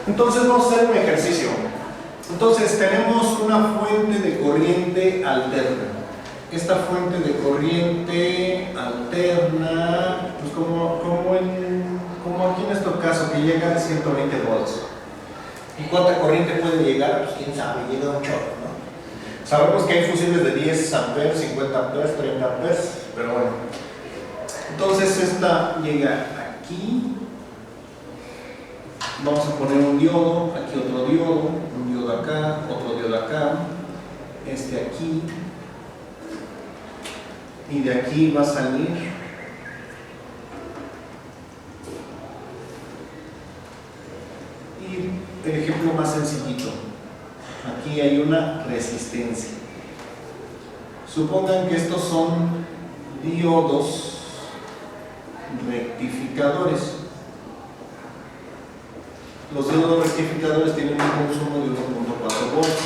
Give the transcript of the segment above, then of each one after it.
Entonces vamos a hacer un ejercicio. Entonces tenemos una fuente de corriente alterna. Esta fuente de corriente alterna, pues como aquí en este caso, que llega a 120 volts. ¿Y cuánta corriente puede llegar? Pues quién sabe, llega un chorro, ¿no? Sabemos que hay fusibles de 10 amperes, 50 amperes, 30 amperes, pero bueno. Entonces esta llega aquí. Vamos a poner un diodo, aquí otro diodo, un diodo acá, otro diodo acá, este aquí, y de aquí va a salir y el ejemplo más sencillito, aquí hay una resistencia. Supongan que estos son diodos rectificadores. Los diodos rectificadores tienen un consumo de 1.4 volts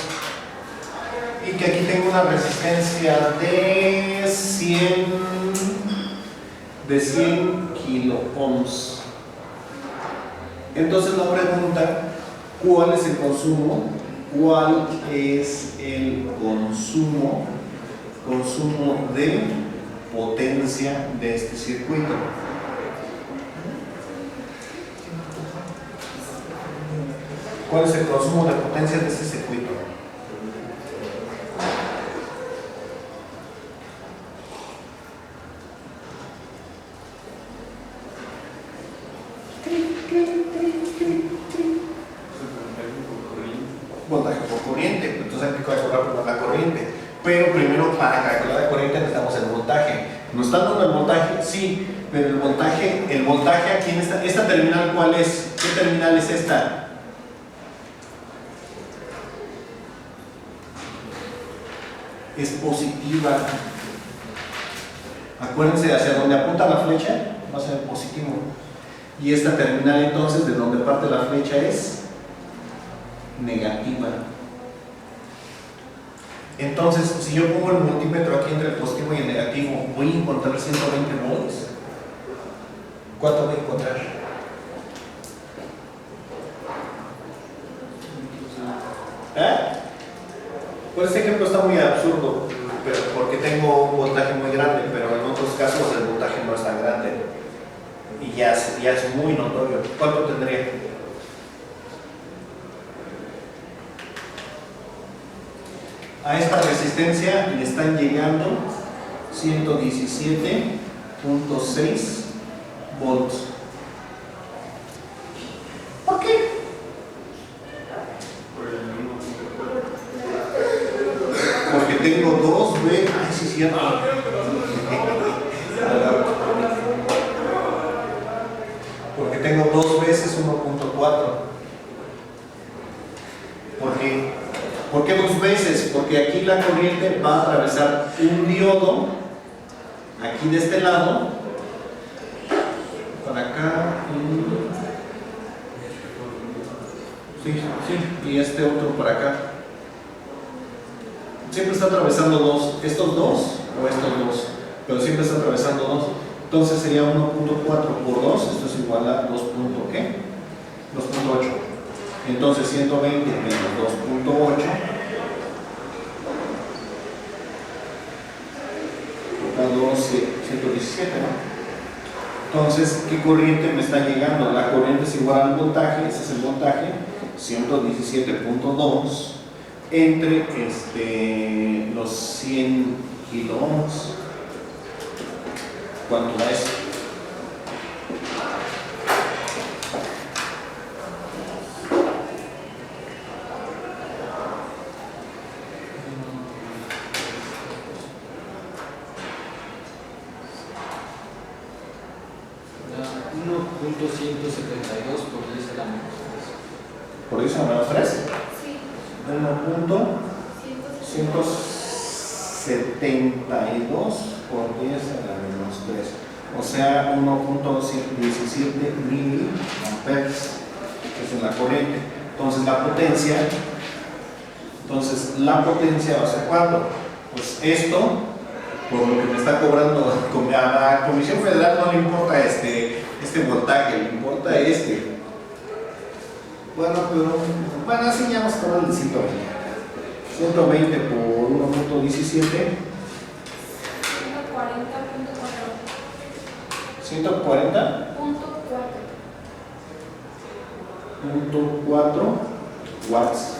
y que aquí tengo una resistencia de 100 kilo ohms. Entonces la pregunta, ¿cuál es el consumo? ¿Cuál es el consumo de potencia de este circuito? ¿Cuál es el consumo de potencia de este circuito? Voltaje por corriente, entonces hay que calcular la corriente. Pero primero, para calcular la corriente necesitamos el voltaje. ¿Nos están dando el voltaje? Sí, pero el voltaje aquí en esta terminal, ¿cuál es? ¿Qué terminal es esta? Es positiva. Acuérdense, hacia donde apunta la flecha va a ser positivo. Y esta terminal entonces, de donde parte la flecha, es negativa. Entonces, si yo pongo el multímetro aquí entre el positivo y el negativo, ¿voy a encontrar 120 volts? ¿Cuánto voy a encontrar? Pues este ejemplo está muy absurdo, pero porque tengo un voltaje muy grande, pero en otros casos el voltaje no es tan grande y ya es muy notorio. ¿Cuánto tendría? A esta resistencia le están llegando 117.6 volts. ¿Por qué? Porque tengo 2 veces. Ay, sí, es cierto. Porque tengo 2 veces 1.4. ¿Por qué 2 veces? Porque aquí la corriente va a atravesar un diodo, aquí de este lado, para acá, y este otro para acá. Siempre está atravesando estos dos o estos dos, pero siempre está atravesando 2. Entonces sería 1.4 por 2, esto es igual a 2.8. Entonces 120 menos 2.8 da 117, ¿no? Entonces, ¿qué corriente me está llegando? La corriente es igual al voltaje, ese es el voltaje, 117.2 entre los 100 kilo ohms. ¿Cuánto da eso? ¿Por 10 a la menos 3? Sí. 1.172 por 10 a la menos 3. O sea, 1.17 miliamperes, que es en la corriente. Entonces la potencia va a ser ¿cuánto? Pues esto, por lo que me está cobrando a la Comisión Federal, no le importa este voltaje, le importa este. Bueno, pero bueno, así ya vamos a tomar el 120. 120 por 1.17. 140.4 watts.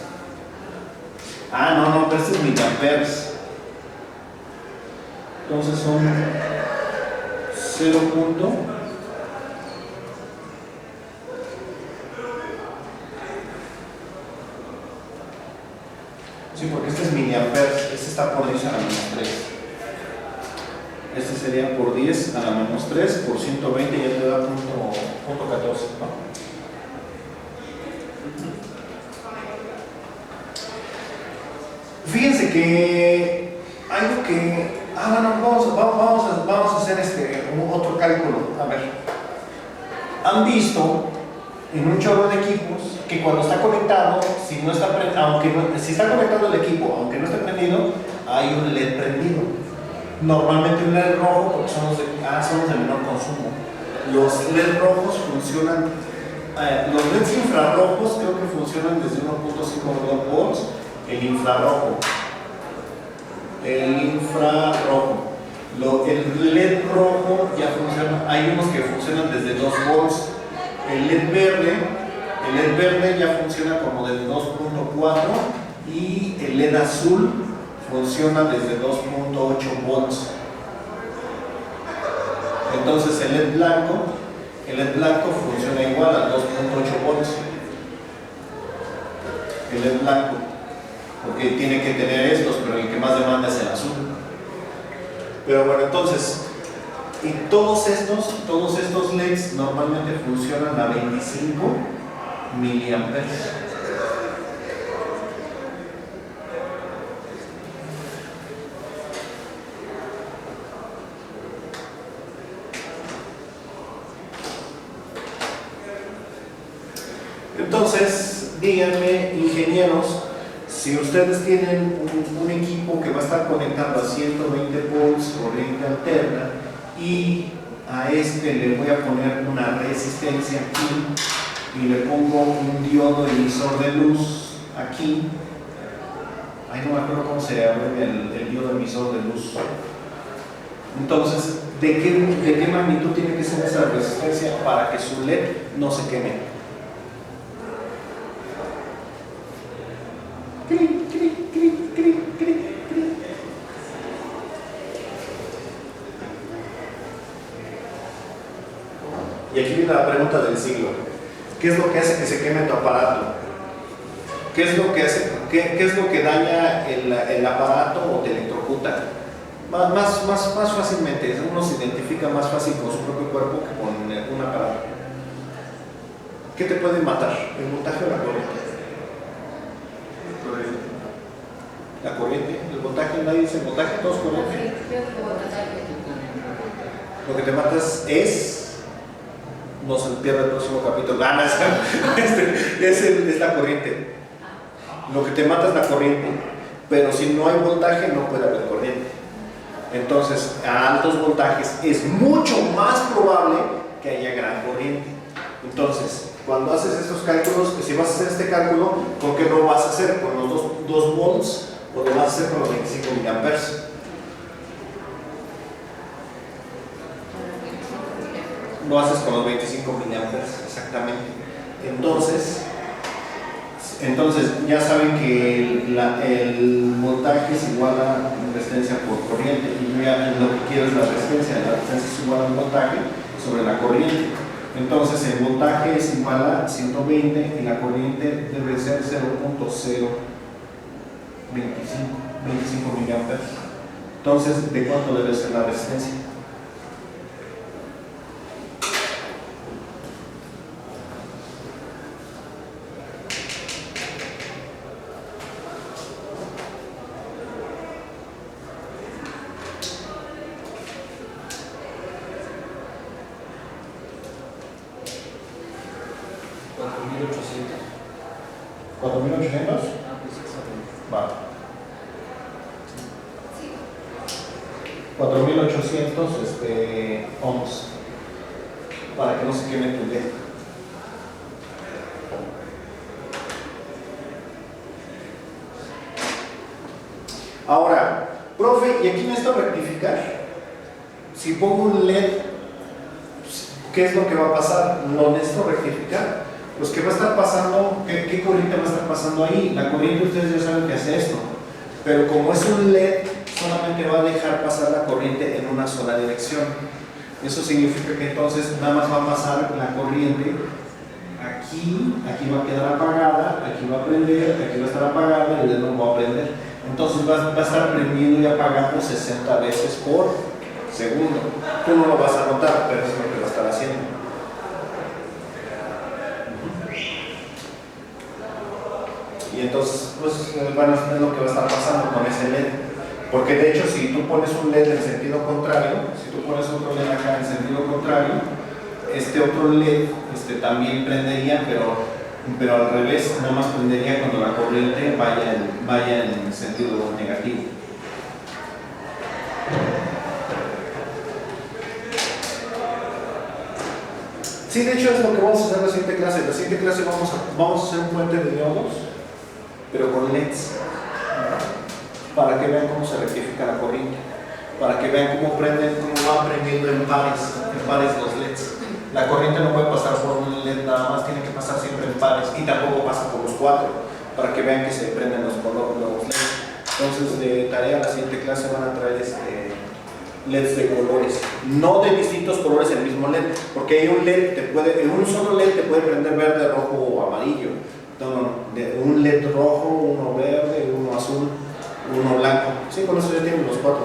Ah, no, pero este es miliamperes. Entonces son 0. Sí, porque este es miliamperes, este está por 10 a la menos 3. Este sería por 10 a la menos 3 por 120, ya te da punto 14, ¿no? Fíjense que algo que... bueno, vamos a hacer otro cálculo. A ver, han visto en un chorro de equipos que cuando está conectado, si está conectado el equipo, aunque no esté prendido, hay un LED prendido. Normalmente un LED rojo, porque son los de menor consumo. Los LED rojos funcionan, los LEDs infrarrojos creo que funcionan desde 1.5 volts. El infrarrojo, el LED rojo ya funciona, hay unos que funcionan desde 2 volts. El LED verde ya funciona como de 2.4 y el LED azul funciona desde 2.8 volts. Entonces el LED blanco funciona igual a 2.8 volts. El LED blanco, porque tiene que tener estos, pero el que más demanda es el azul. Pero bueno, entonces, y todos estos LEDs normalmente funcionan a 25 miliamperes. Entonces, díganme, ingenieros, si ustedes tienen un equipo que va a estar conectado a 120 volts corriente alterna y a este le voy a poner una resistencia aquí y le pongo un diodo emisor de luz aquí, ahí no me acuerdo cómo se llama el diodo emisor de luz. Entonces, ¿de qué magnitud tiene que ser esa resistencia para que su LED no se queme? Y aquí viene la pregunta del siglo. ¿Qué es lo que hace que se queme tu aparato? ¿Qué es lo que daña el aparato o te electrocuta? Más fácilmente, uno se identifica más fácil con su propio cuerpo que con un aparato. ¿Qué te puede matar? ¿El voltaje o la corriente? La corriente, el voltaje, nadie dice voltaje, todos corriente. Lo que te matas no se pierde el próximo capítulo, es la corriente. Lo que te mata es la corriente, pero si no hay voltaje no puede haber corriente. Entonces, a altos voltajes es mucho más probable que haya gran corriente. Entonces, cuando haces estos cálculos, si vas a hacer este cálculo, ¿con qué lo vas a hacer? ¿Con los 2 volts o lo vas a hacer con los 25 miliamperes? Lo haces con los 25 miliamperes, exactamente. Entonces ya saben que el voltaje es igual a resistencia por corriente, y ya lo que quiero es la resistencia es igual al voltaje sobre la corriente. Entonces el voltaje es igual a 120 y la corriente debe ser 0.025 miliamperes. Entonces, ¿de cuánto debe ser la resistencia? Va. 4800 ohms para que no se queme tu LED. Ahora, profe, ¿y aquí necesito rectificar? Si pongo un LED, ¿qué es lo que va a pasar? No necesito rectificar. Pues, ¿qué va a estar pasando? ¿Qué corriente va a estar pasando ahí? La corriente, ustedes ya saben que hace esto. Pero como es un LED, solamente va a dejar pasar la corriente en una sola dirección. Eso significa que entonces nada más va a pasar la corriente aquí va a quedar apagada, aquí va a prender, aquí va a estar apagada y de nuevo va a prender. Entonces va a estar prendiendo y apagando 60 veces por segundo. Tú no lo vas a notar, pero eso es lo que va a estar haciendo. Y entonces, pues, bueno, es lo que va a estar pasando con ese LED. Porque de hecho, si tú pones un LED en sentido contrario, si tú pones otro LED acá en sentido contrario, este otro LED también prendería, pero al revés, nada más prendería cuando la corriente vaya en sentido negativo. Sí, de hecho es lo que vamos a hacer en la siguiente clase. En la siguiente clase vamos a hacer un puente de diodos, pero con LEDs, para que vean cómo se rectifica la corriente, para que vean cómo van prendiendo en pares los LEDs. La corriente no puede pasar por un LED nada más, tiene que pasar siempre en pares y tampoco pasa por los 4, para que vean que se prenden los LEDs. Entonces, de tarea la siguiente clase van a traer LEDs de colores, no de distintos colores el mismo LED, porque hay un LED un solo LED te puede prender verde, rojo o amarillo. No, un LED rojo, uno verde, uno azul, uno blanco. Sí, con eso ya tienen los 4: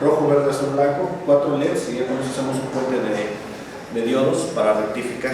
rojo, verde, azul, blanco, 4 LEDs, y ya con eso hacemos un puente de diodos para rectificar.